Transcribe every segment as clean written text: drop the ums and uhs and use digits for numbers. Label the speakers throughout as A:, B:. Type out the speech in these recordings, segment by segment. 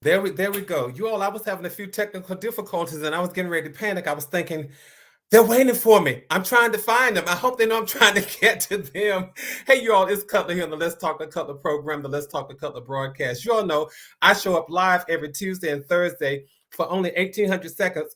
A: There we go. You all, I was having a few technical difficulties and I was getting ready to panic. I was thinking, they're waiting for me. I'm trying to find them. I hope they know I'm trying to get to them. Hey, you all, it's Cutler here on the Let's Talk to Cutler program, the Let's Talk to Cutler broadcast. You all know I show up live every Tuesday and Thursday for only 1,800 seconds.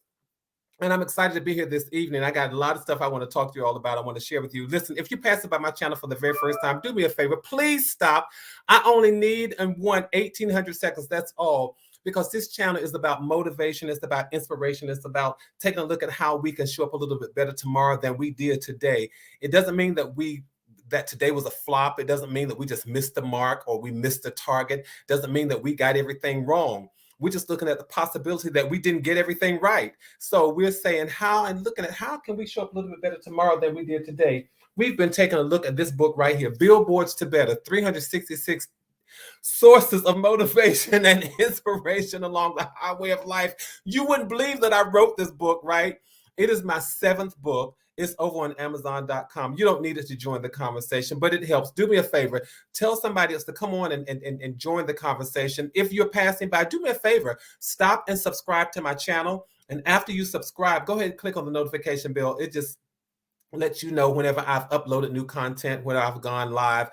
A: And I'm excited to be here this evening. I got a lot of stuff I want to talk to you all about. I want to share with you. Listen, if you're passing by my channel for the very first time, do me a favor. Please stop. I only need and want 1,800 seconds. That's all. Because this channel is about motivation, it's about inspiration, it's about taking a look at how we can show up a little bit better tomorrow than we did today. It doesn't mean that today was a flop. It doesn't mean that we just missed the mark or we missed the target. It doesn't mean that we got everything wrong. We're just looking at the possibility that we didn't get everything right. So we're saying looking at how can we show up a little bit better tomorrow than we did today. We've been taking a look at this book right here, Billboards to Better, 366 sources of motivation and inspiration along the highway of life. You wouldn't believe that I wrote this book, right? It is my 7th book. It's over on Amazon.com. You don't need it to join the conversation, but it helps. Do me a favor. Tell somebody else to come on and join the conversation. If you're passing by, do me a favor. Stop and subscribe to my channel. And after you subscribe, go ahead and click on the notification bell. It just let you know whenever I've uploaded new content, when I've gone live.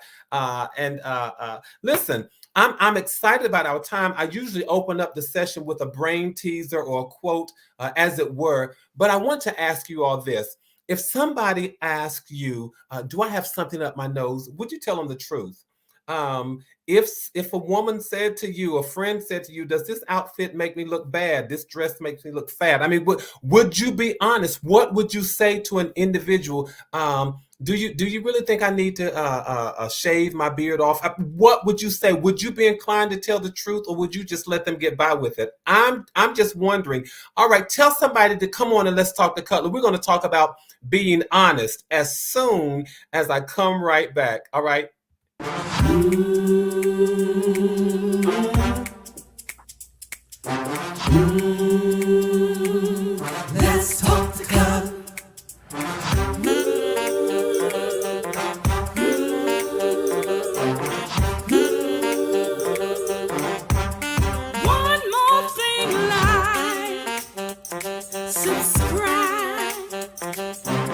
A: Listen, I'm excited about our time. I usually open up the session with a brain teaser or a quote, as it were. But I want to ask you all this. If somebody asks you, do I have something up my nose? Would you tell them the truth? If a woman said to you, a friend said to you, does this outfit make me look bad? This dress makes me look fat. I mean, would you be honest? What would you say to an individual? Do you really think I need to shave my beard off? What would you say? Would you be inclined to tell the truth, or would you just let them get by with it? I'm just wondering. All right, tell somebody to come on and let's talk to Cutler. We're going to talk about being honest as soon as I come right back. All right. Let's talk to Cutler.
B: One more thing, like, subscribe,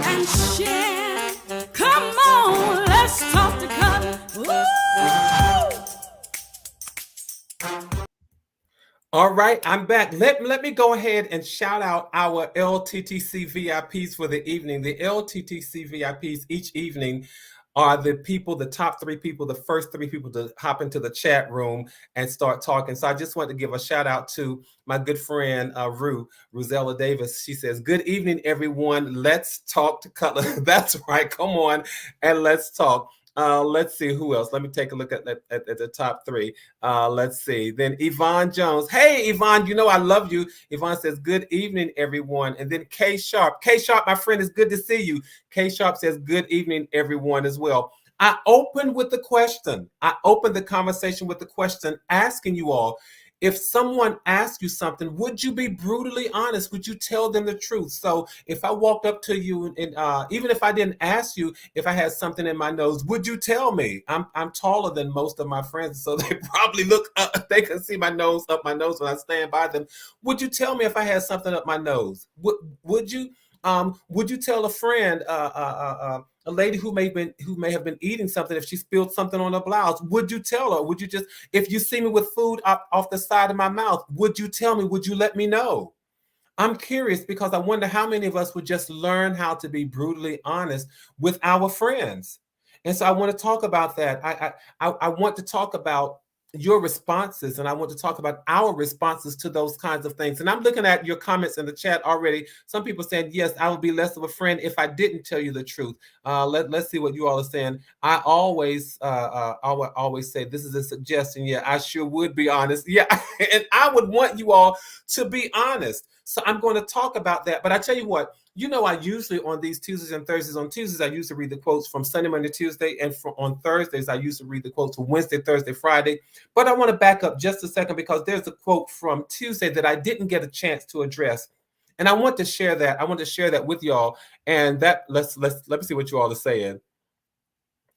B: and share. Come on, let's talk to Cutler.
A: All right, I'm back. Let me go ahead and shout out our LTTC VIPs for the evening. The LTTC VIPs each evening are the people, the top 3 people, the first 3 people to hop into the chat room and start talking. So I just want to give a shout out to my good friend, Rosella Davis. She says, good evening, everyone. Let's talk to Cutler. That's right. Come on and let's talk. Let's see who else. Let me take a look at the top 3. Let's see. Then Yvonne Jones. Hey, Yvonne, you know I love you. Yvonne says, good evening, everyone. And then K Sharp. K Sharp, my friend, it's good to see you. K Sharp says, good evening, everyone, as well. I opened with the question. I opened the conversation with the question, asking you all, if someone asks you something, would you be brutally honest? Would you tell them the truth? So if I walked up to you and even if I didn't ask you if I had something in my nose, would you tell me? I'm taller than most of my friends, so they probably look up, they can see my nose up my nose when I stand by them. Would you tell me if I had something up my nose? Would you tell a friend, a lady who may have been eating something, if she spilled something on her blouse, would you tell her? Would you just, if you see me with food off the side of my mouth, would you tell me? Would you let me know? I'm curious because I wonder how many of us would just learn how to be brutally honest with our friends. And so I want to talk about that. I want to talk about your responses, and I want to talk about our responses to those kinds of things. And I'm looking at your comments in the chat already. Some people saying, yes, I would be less of a friend if I didn't tell you the truth. Let's see what you all are saying. I always say, this is a suggestion. Yeah, I sure would be honest. Yeah, and I would want you all to be honest. So I'm going to talk about that. But I tell you what, you know, I usually on these Tuesdays and Thursdays, on Tuesdays, I used to read the quotes from Sunday, Monday, Tuesday. And on Thursdays, I used to read the quotes from Wednesday, Thursday, Friday. But I want to back up just a second because there's a quote from Tuesday that I didn't get a chance to address. And I want to share that. I want to share that with y'all. And that let me see what you all are saying.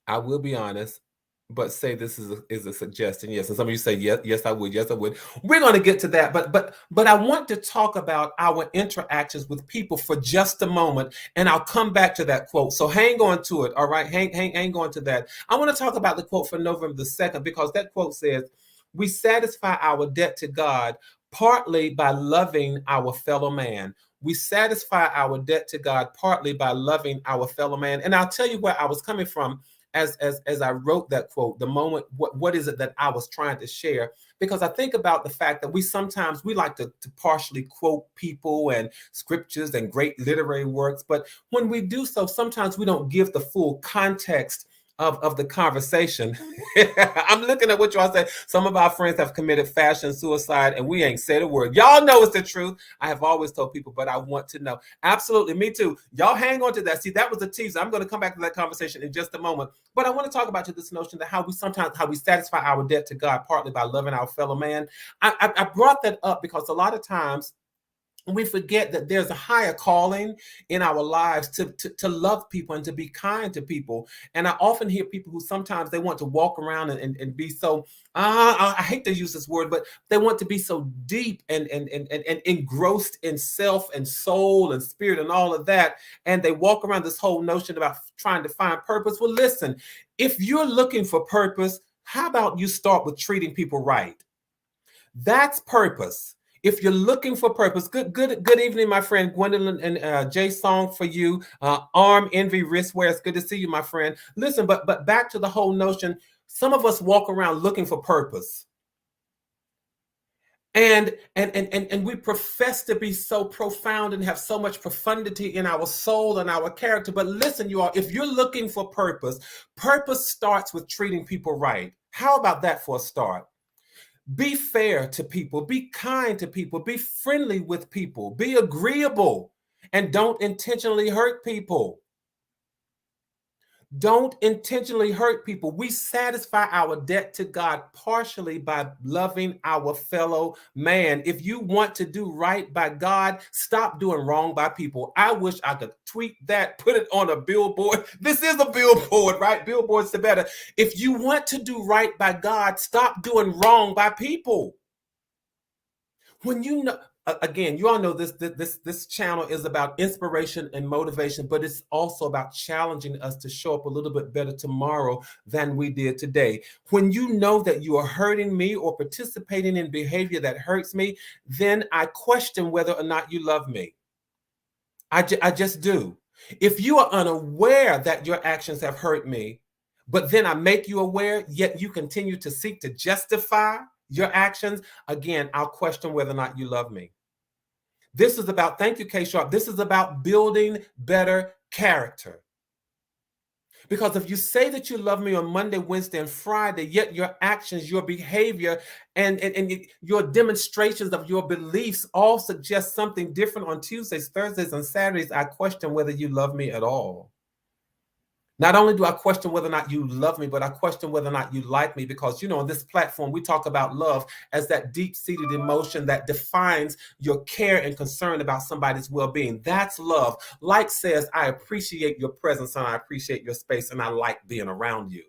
A: I will be honest. but say this is a suggestion. Yes, and some of you say yes, yes I would, yes I would. We're going to get to that, but I want to talk about our interactions with people for just a moment, and I'll come back to that quote. So hang on to it, all right? Hang on to that. I want to talk about the quote for November the 2nd because that quote says, "We satisfy our debt to God partly by loving our fellow man." We satisfy our debt to God partly by loving our fellow man. And I'll tell you where I was coming from as I wrote that quote, the moment, what is it that I was trying to share? Because I think about the fact that we sometimes we like to partially quote people and scriptures and great literary works, but when we do so, sometimes we don't give the full context of the conversation. I'm looking at what y'all say. Some of our friends have committed fashion suicide and we ain't said a word. Y'all know it's the truth. I have always told people, but I want to know. Absolutely, me too. Y'all hang on to that. See, that was a teaser. I'm going to come back to that conversation in just a moment. But I want to talk about this notion that how we satisfy our debt to God partly by loving our fellow man. I brought that up because a lot of times we forget that there's a higher calling in our lives to love people and to be kind to people. And I often hear people who sometimes they want to walk around and be so, I hate to use this word, but they want to be so deep and engrossed in self and soul and spirit and all of that. And they walk around this whole notion about trying to find purpose. Well, listen, if you're looking for purpose, how about you start with treating people right? That's purpose. If you're looking for purpose, good evening, my friend Gwendolyn and Jay Song for you. Arm Envy Wristwear. It's good to see you, my friend. Listen, but back to the whole notion. Some of us walk around looking for purpose. And we profess to be so profound and have so much profundity in our soul and our character. But listen, you all, if you're looking for purpose, purpose starts with treating people right. How about that for a start? Be fair to people, be kind to people, be friendly with people, be agreeable, and don't intentionally hurt people. Don't intentionally hurt people. We satisfy our debt to God partially by loving our fellow man. If you want to do right by God, stop doing wrong by people. I wish I could tweet that, put it on a billboard. This is a billboard, right? Billboards are better. If you want to do right by God, stop doing wrong by people. When you know, again, you all know this channel is about inspiration and motivation, but it's also about challenging us to show up a little bit better tomorrow than we did today. When you know that you are hurting me or participating in behavior that hurts me, then I question whether or not you love me. I just do. If you are unaware that your actions have hurt me, but then I make you aware, yet you continue to seek to justify your actions, again, I'll question whether or not you love me. This is about, thank you, K Sharp. This is about building better character. Because if you say that you love me on Monday, Wednesday, and Friday, yet your actions, your behavior, and your demonstrations of your beliefs all suggest something different on Tuesdays, Thursdays, and Saturdays, I question whether you love me at all. Not only do I question whether or not you love me, but I question whether or not you like me because, you know, on this platform, we talk about love as that deep-seated emotion that defines your care and concern about somebody's well-being. That's love. Like says, I appreciate your presence and I appreciate your space and I like being around you.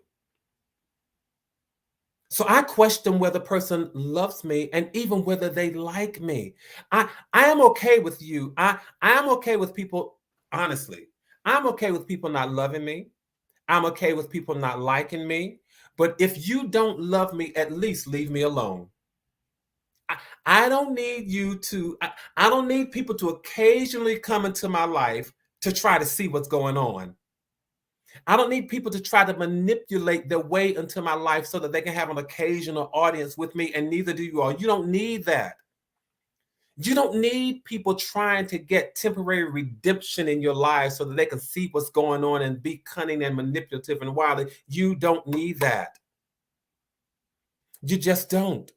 A: So I question whether a person loves me and even whether they like me. I am okay with you. I am okay with people, honestly. I'm okay with people not loving me. I'm okay with people not liking me. But if you don't love me, at least leave me alone. I don't need you to, I don't need people to occasionally come into my life to try to see what's going on. I don't need people to try to manipulate their way into my life so that they can have an occasional audience with me, and neither do you all. You don't need that. You don't need people trying to get temporary redemption in your life so that they can see what's going on and be cunning and manipulative and wily. You don't need that. You just don't.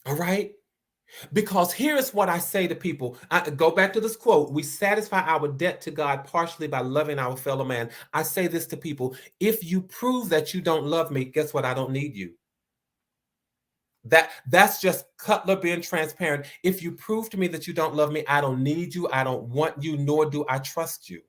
A: All right? Because here's what I say to people. I go back to this quote. We satisfy our debt to God partially by loving our fellow man. I say this to people. If you prove that you don't love me, guess what? I don't need you. That's just Cutler being transparent. If you prove to me that you don't love me, I don't need you. I don't want you, nor do I trust you.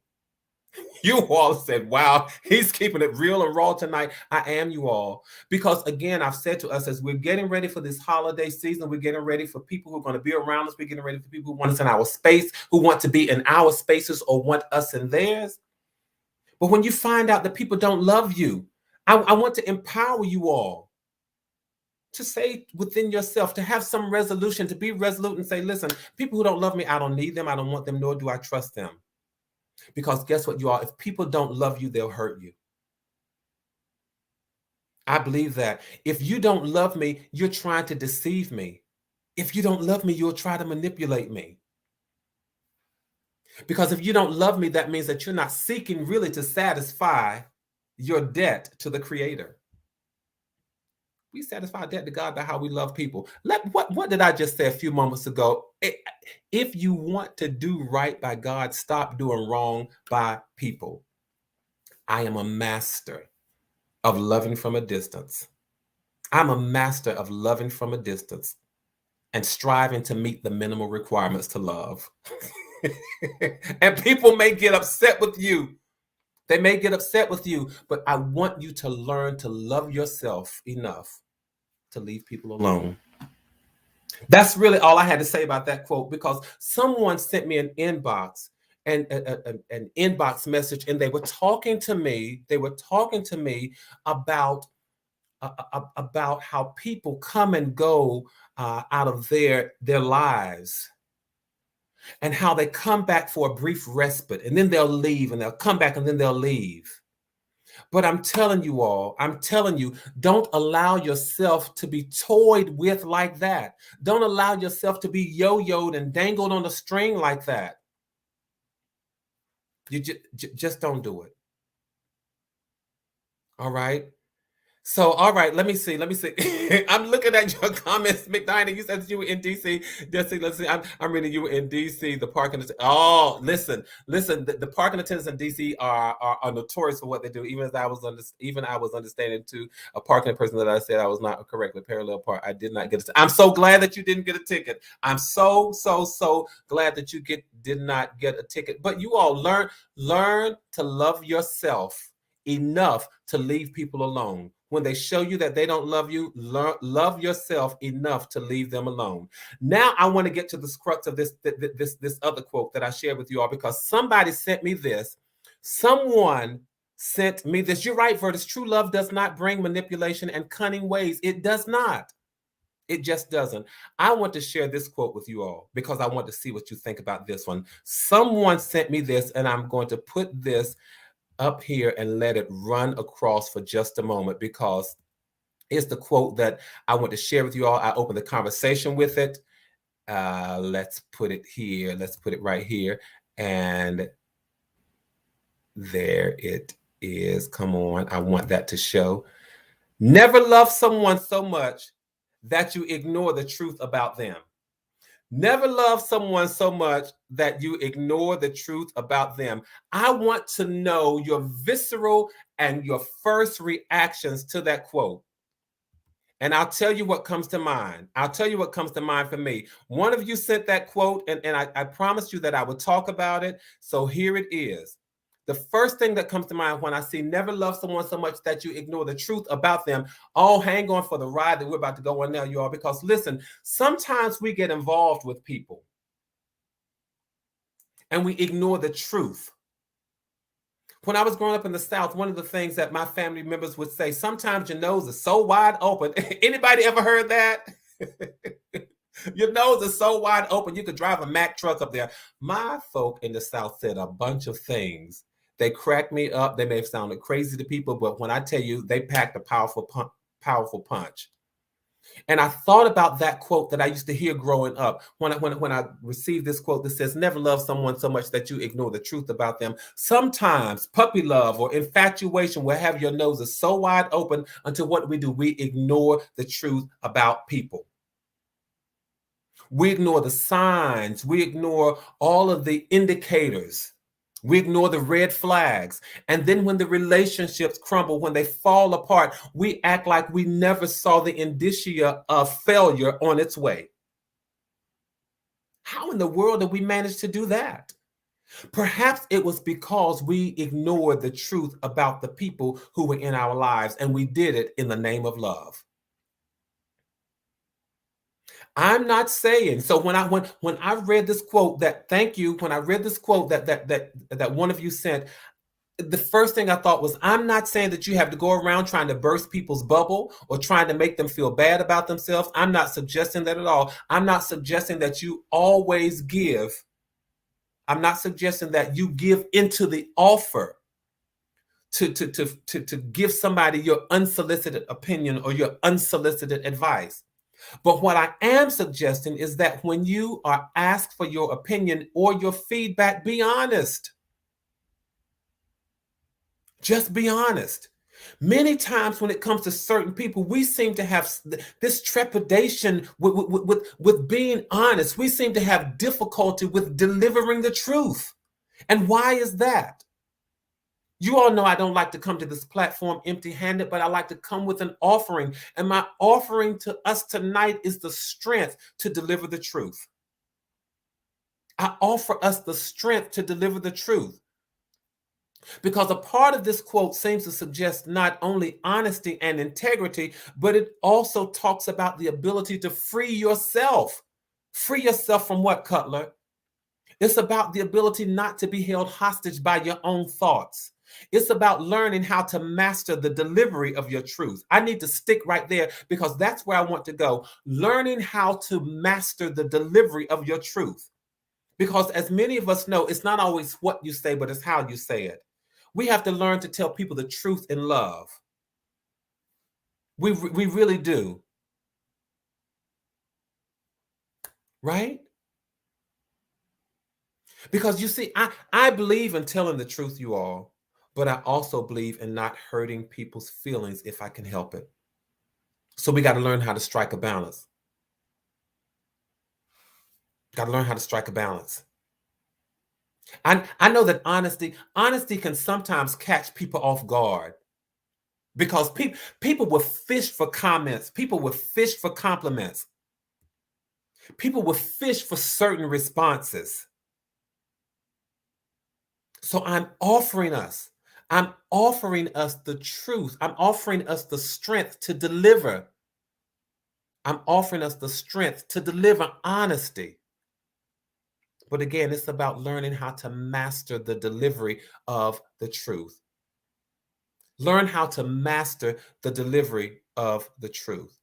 A: You all said, wow, he's keeping it real and raw tonight. I am, you all. Because again, I've said to us as we're getting ready for this holiday season, we're getting ready for people who are going to be around us. We're getting ready for people who want us in our space, who want to be in our spaces or want us in theirs. But when you find out that people don't love you, I want to empower you all to say within yourself, to have some resolution, to be resolute and say, listen, people who don't love me, I don't need them. I don't want them, nor do I trust them. Because guess what, you all? If people don't love you, they'll hurt you. I believe that. If you don't love me, you're trying to deceive me. If you don't love me, you'll try to manipulate me. Because if you don't love me, that means that you're not seeking really to satisfy your debt to the Creator. We satisfy debt to God by how we love people. What did I just say a few moments ago? If you want to do right by God, stop doing wrong by people. I am a master of loving from a distance. I'm a master of loving from a distance and striving to meet the minimal requirements to love. And people may get upset with you. They may get upset with you, but I want you to learn to love yourself enough to leave people alone. That's really all I had to say about that quote, because someone sent me an inbox and an inbox message, and they were talking to me. They were talking to me about how people come and go out of their lives, and how they come back for a brief respite, and then they'll leave, and they'll come back, and then they'll leave. But I'm telling you all, don't allow yourself to be toyed with like that. Don't allow yourself to be yo-yoed and dangled on a string like that. You just don't do it. All right? So, all right, let me see. I'm looking at your comments, McDinah. You said you were in DC. Let's see. I'm reading you were in DC. The parking. Oh, listen. The parking attendants in DC are notorious for what they do. Even I was understanding too. A parking person that I said I was not correctly parallel park. I did not get it. I'm so glad that you didn't get a ticket. I'm so glad that you did not get a ticket. But you all learn to love yourself enough to leave people alone. When they show you that they don't love you, love yourself enough to leave them alone. Now I want to get to the crux of this other quote that I shared with you all, because somebody sent me this. Someone sent me this. You're right, Vertus. True love does not bring manipulation and cunning ways. It does not. It just doesn't. I want to share this quote with you all because I want to see what you think about this one. Someone sent me this, and I'm going to put this up here and let it run across for just a moment, because it's the quote that I want to share with you all. I opened the conversation with it. Let's put it here. Let's put it right here. And there it is. Come on. I want that to show. Never love someone so much that you ignore the truth about them. Never love someone so much that you ignore the truth about them. I want to know your visceral and your first reactions to that quote. And I'll tell you what comes to mind. I'll tell you what comes to mind for me. One of you sent that quote, and I promised you that I would talk about it. So here it is. The first thing that comes to mind when I see never love someone so much that you ignore the truth about them. Oh, hang on for the ride that we're about to go on now, you all, because listen, sometimes we get involved with people and we ignore the truth. When I was growing up in the South, one of the things that my family members would say, sometimes your nose is so wide open. Anybody ever heard that? Your nose is so wide open, you could drive a Mack truck up there. My folk in the South said a bunch of things. They cracked me up. They may have sounded crazy to people, but when I tell you, they packed a powerful punch. And I thought about that quote that I used to hear growing up. When I received this quote that says, never love someone so much that you ignore the truth about them. Sometimes puppy love or infatuation will have your noses so wide open until what we do, we ignore the truth about people. We ignore the signs. We ignore all of the indicators. We ignore the red flags. And then when the relationships crumble, when they fall apart, we act like we never saw the indicia of failure on its way. How in the world did we manage to do that? Perhaps it was because we ignored the truth about the people who were in our lives, and we did it in the name of love. I'm not saying so when I read this quote that thank you when I read this quote that one of you sent, the first thing I thought was I'm not saying that you have to go around trying to burst people's bubble or trying to make them feel bad about themselves. I'm not suggesting that at all. I'm not suggesting that you always give. I'm not suggesting that you give into the offer to give somebody your unsolicited opinion or your unsolicited advice. But what I am suggesting is that when you are asked for your opinion or your feedback, be honest. Just be honest. Many times when it comes to certain people, we seem to have this trepidation with being honest. We seem to have difficulty with delivering the truth. And why is that? You all know I don't like to come to this platform empty-handed, but I like to come with an offering. And my offering to us tonight is the strength to deliver the truth. I offer us the strength to deliver the truth. Because a part of this quote seems to suggest not only honesty and integrity, but it also talks about the ability to free yourself. Free yourself from what, Cutler? It's about the ability not to be held hostage by your own thoughts. It's about learning how to master the delivery of your truth. I need to stick right there because that's where I want to go. Learning how to master the delivery of your truth. Because as many of us know, it's not always what you say, but it's how you say it. We have to learn to tell people the truth in love. We really do. Right? Because you see, I believe in telling the truth, you all, but I also believe in not hurting people's feelings if I can help it. So we got to learn how to strike a balance. Got to learn how to strike a balance. I know that honesty can sometimes catch people off guard because people will fish for comments. People will fish for compliments. People will fish for certain responses. So I'm offering us the truth. I'm offering us the strength to deliver. I'm offering us the strength to deliver honesty. But again, it's about learning how to master the delivery of the truth. Learn how to master the delivery of the truth.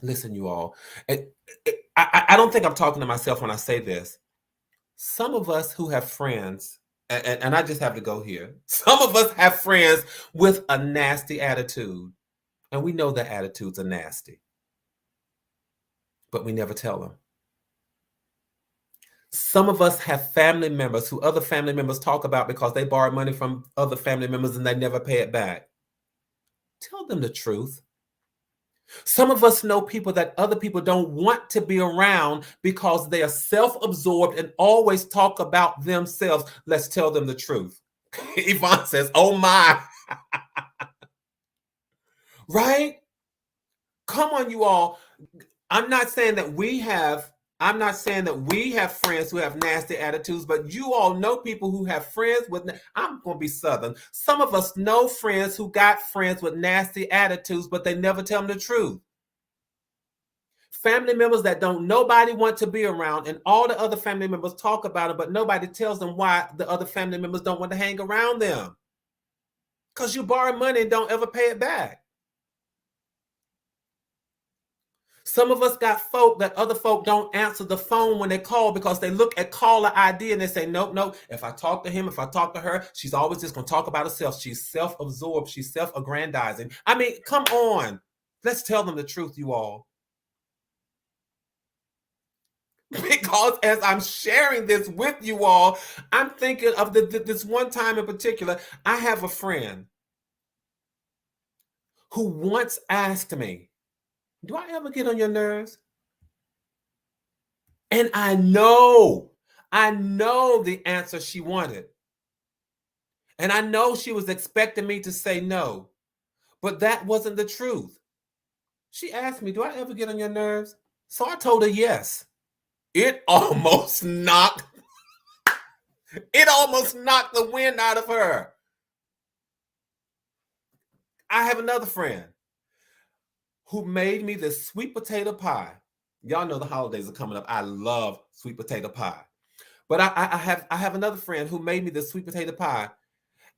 A: Listen, you all, I don't think I'm talking to myself when I say this. Some of us who have friends, and I just have to go here. Some of us have friends with a nasty attitude, and we know their attitudes are nasty, but we never tell them. Some of us have family members who other family members talk about because they borrow money from other family members and they never pay it back. Tell them the truth. Some of us know people that other people don't want to be around because they are self-absorbed and always talk about themselves. Let's tell them the truth. Yvonne says, oh my. Right? Come on, you all. I'm not saying that we have friends who have nasty attitudes, but you all know people who have friends with, I'm going to be Southern. Some of us know friends who got friends with nasty attitudes, but they never tell them the truth. Family members that don't nobody want to be around, and all the other family members talk about it, but nobody tells them why the other family members don't want to hang around them. Because you borrow money and don't ever pay it back. Some of us got folk that other folk don't answer the phone when they call because they look at caller ID and they say, nope. If I talk to him, if I talk to her, she's always just going to talk about herself. She's self-absorbed. She's self-aggrandizing. I mean, come on. Let's tell them the truth, you all. Because as I'm sharing this with you all, I'm thinking of this one time in particular. I have a friend who once asked me, do I ever get on your nerves? And I know the answer she wanted. And I know she was expecting me to say no, but that wasn't the truth. She asked me, do I ever get on your nerves? So I told her yes. It almost knocked It almost knocked the wind out of her. I have another friend who made me this sweet potato pie. Y'all know the holidays are coming up. I love sweet potato pie. But I have another friend who made me this sweet potato pie.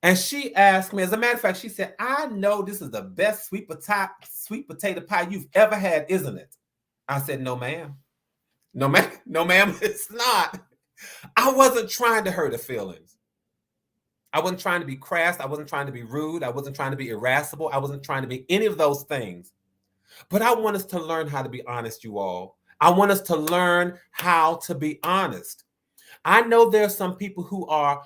A: And she asked me, as a matter of fact, she said, I know this is the best sweet potato pie you've ever had, isn't it? I said, no, ma'am. No, ma'am. No, ma'am, it's not. I wasn't trying to hurt her feelings. I wasn't trying to be crass. I wasn't trying to be rude. I wasn't trying to be irascible. I wasn't trying to be any of those things. But I want us to learn how to be honest, you all. I want us to learn how to be honest. I know there are some people who are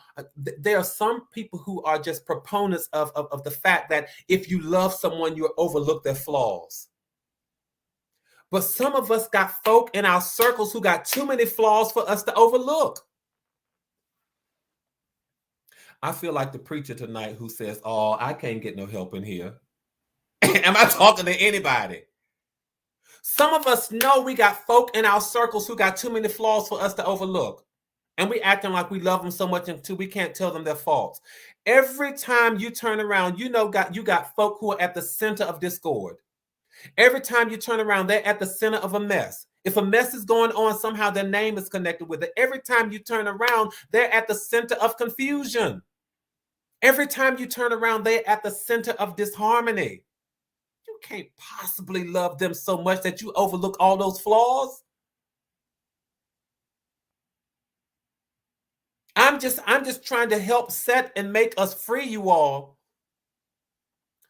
A: just proponents of the fact that if you love someone, you overlook their flaws. But some of us got folk in our circles who got too many flaws for us to overlook. I feel like the preacher tonight who says, oh, I can't get no help in here. Am I talking to anybody? Some of us know we got folk in our circles who got too many flaws for us to overlook. And we acting like we love them so much until we can't tell them their faults. Every time you turn around, you got folk who are at the center of discord. Every time you turn around, they're at the center of a mess. If a mess is going on, somehow their name is connected with it. Every time you turn around, they're at the center of confusion. Every time you turn around, they're at the center of disharmony. You can't possibly love them so much that you overlook all those flaws. I'm just trying to help set and make us free, you all.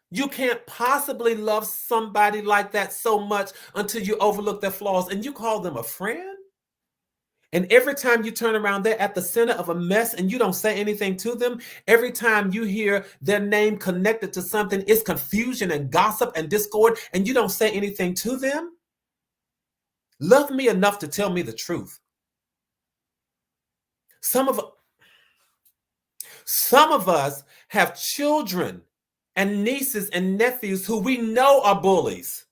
A: You can't possibly love somebody like that so much until you overlook their flaws, and you call them a friend? And every time you turn around, they're at the center of a mess and you don't say anything to them. Every time you hear their name connected to something, it's confusion and gossip and discord, and you don't say anything to them. Love me enough to tell me the truth. Some of us have children and nieces and nephews who we know are bullies.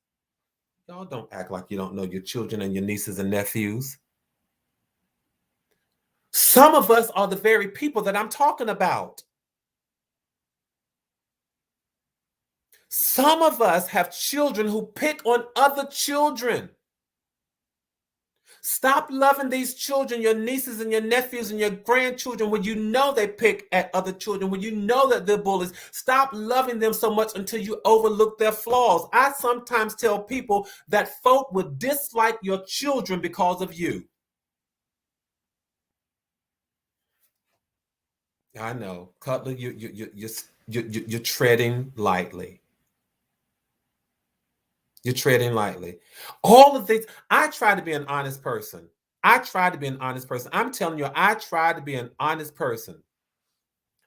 A: Y'all don't act like you don't know your children and your nieces and nephews. Some of us are the very people that I'm talking about. Some of us have children who pick on other children. Stop loving these children, your nieces and your nephews and your grandchildren, when you know they pick at other children, when you know that they're bullies. Stop loving them so much until you overlook their flaws. I sometimes tell people that folk would dislike your children because of you. I know, Cutler, you're treading lightly. You're treading lightly. All of these, I try to be an honest person. I'm telling you, I try to be an honest person.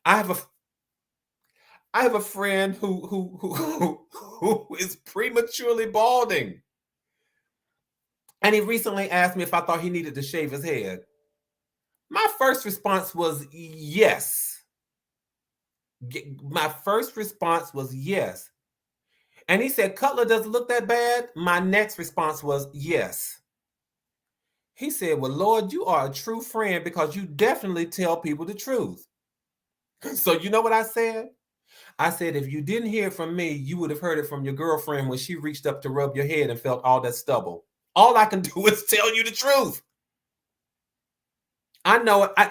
A: I have a friend who is prematurely balding. And he recently asked me if I thought he needed to shave his head. My first response was yes. And he said, Cutler, does it look that bad? My next response was yes. He said, well, Lord, you are a true friend because you definitely tell people the truth. So you know what I said? I said, if you didn't hear it from me, you would have heard it from your girlfriend when she reached up to rub your head and felt all that stubble. All I can do is tell you the truth. I know it. I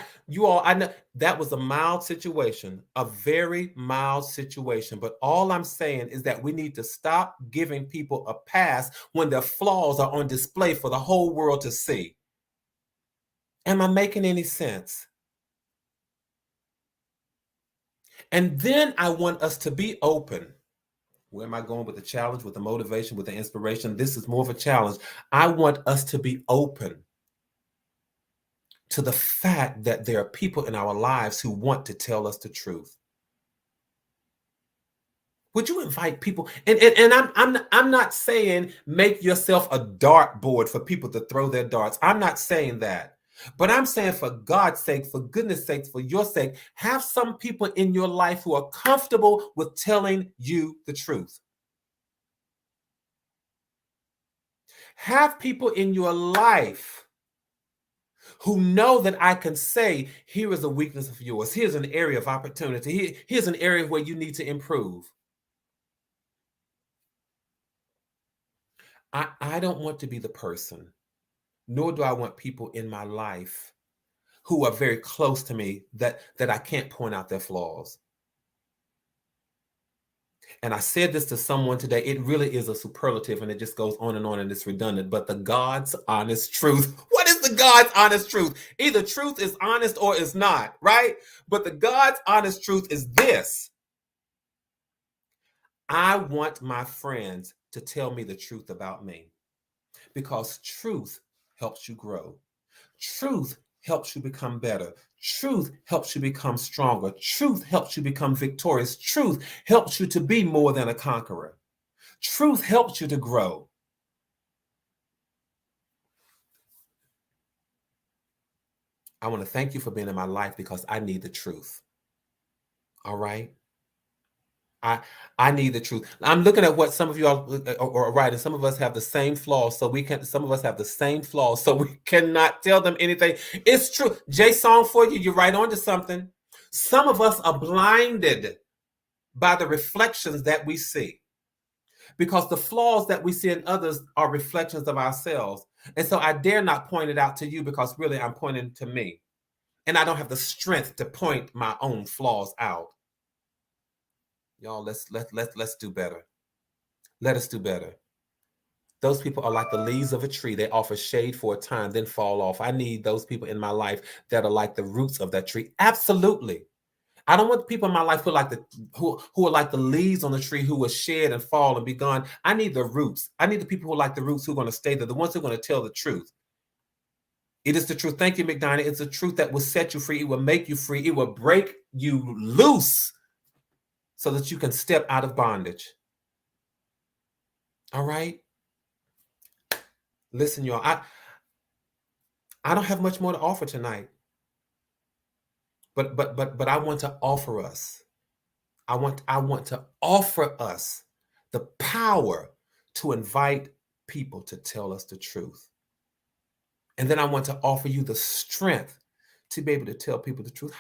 A: know that was a mild situation, a very mild situation. But all I'm saying is that we need to stop giving people a pass when their flaws are on display for the whole world to see. Am I making any sense? And then I want us to be open. Where am I going with the challenge, with the motivation, with the inspiration? This is more of a challenge. I want us to be open to the fact that there are people in our lives who want to tell us the truth. Would you invite people? And I'm not saying make yourself a dartboard for people to throw their darts. I'm not saying that. But I'm saying, for God's sake, for goodness sake, for your sake, have some people in your life who are comfortable with telling you the truth. Have people in your life who know that I can say, here is a weakness of yours. Here's an area of opportunity. Here's an area where you need to improve. I don't want to be the person, nor do I want people in my life who are very close to me that I can't point out their flaws. And I said this to someone today. It really is a superlative, and it just goes on and it's redundant. But the God's honest truth. What is the God's honest truth? Either truth is honest or it's not, right? But the God's honest truth is this. I want my friends to tell me the truth about me, because truth helps you grow. Truth helps you become better. Truth helps you become stronger. Truth helps you become victorious. Truth helps you to be more than a conqueror. Truth helps you to grow. I want to thank you for being in my life, because I need the truth. All right? I need the truth. I'm looking at what some of you are writing. Some of us have the same flaws, so we can. Some of us have the same flaws, so we cannot tell them anything. It's true. Jay, song for you. You're right on to something. Some of us are blinded by the reflections that we see, because the flaws that we see in others are reflections of ourselves. And so I dare not point it out to you, because really I'm pointing to me, and I don't have the strength to point my own flaws out. Y'all, let's do better. Let us do better. Those people are like the leaves of a tree. They offer shade for a time, then fall off. I need those people in my life that are like the roots of that tree. Absolutely. I don't want people in my life who are like the leaves on the tree, who will shed and fall and be gone. I need the roots. I need the people who are like the roots, who are going to stay there, the ones who are going to tell the truth. It is the truth. Thank you, McDonough. It's the truth that will set you free. It will make you free. It will break you loose, so that you can step out of bondage. All right? Listen, y'all, I don't have much more to offer tonight. But I want to offer us. I want to offer us the power to invite people to tell us the truth. And then I want to offer you the strength to be able to tell people the truth.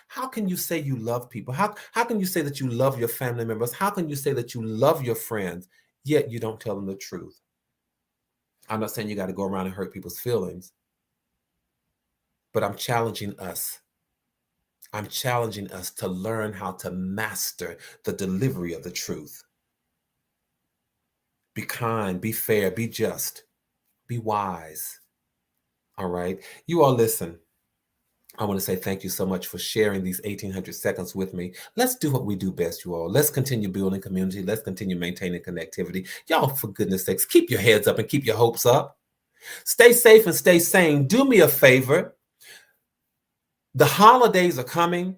A: How can you say you love people? How can you say that you love your family members? How can you say that you love your friends, yet you don't tell them the truth? I'm not saying you got to go around and hurt people's feelings, but I'm challenging us. I'm challenging us to learn how to master the delivery of the truth. Be kind, be fair, be just, be wise. All right? You all listen. I want to say thank you so much for sharing these 1,800 seconds with me. Let's do what we do best, you all. Let's continue building community. Let's continue maintaining connectivity. Y'all, for goodness sakes, keep your heads up and keep your hopes up. Stay safe and stay sane. Do me a favor. The holidays are coming.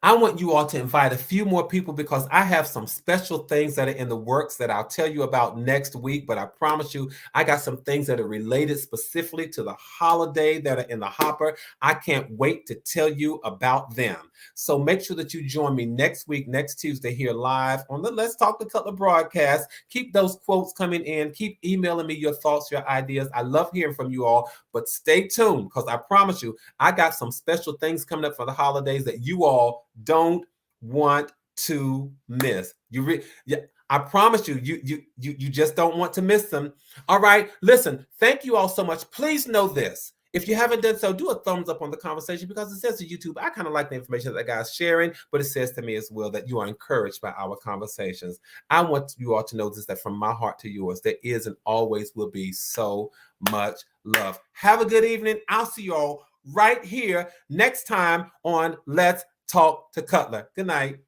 A: I want you all to invite a few more people, because I have some special things that are in the works that I'll tell you about next week. But I promise you, I got some things that are related specifically to the holiday that are in the hopper. I can't wait to tell you about them. So make sure that you join me next week, next Tuesday, here live on the Let's Talk to Cutler broadcast. Keep those quotes coming in. Keep emailing me your thoughts, your ideas. I love hearing from you all, but stay tuned, because I promise you, I got some special things coming up for the holidays that you all don't want to miss. I promise you, you just don't want to miss them. All right, listen, thank you all so much. Please know this. If you haven't done so, do a thumbs up on the conversation, because it says to YouTube, I kind of like the information that guy's sharing, but it says to me as well that you are encouraged by our conversations. I want you all to know this, that from my heart to yours, there is and always will be so much love. Have a good evening. I'll see you all right here next time on Let's Talk to Cutler. Good night.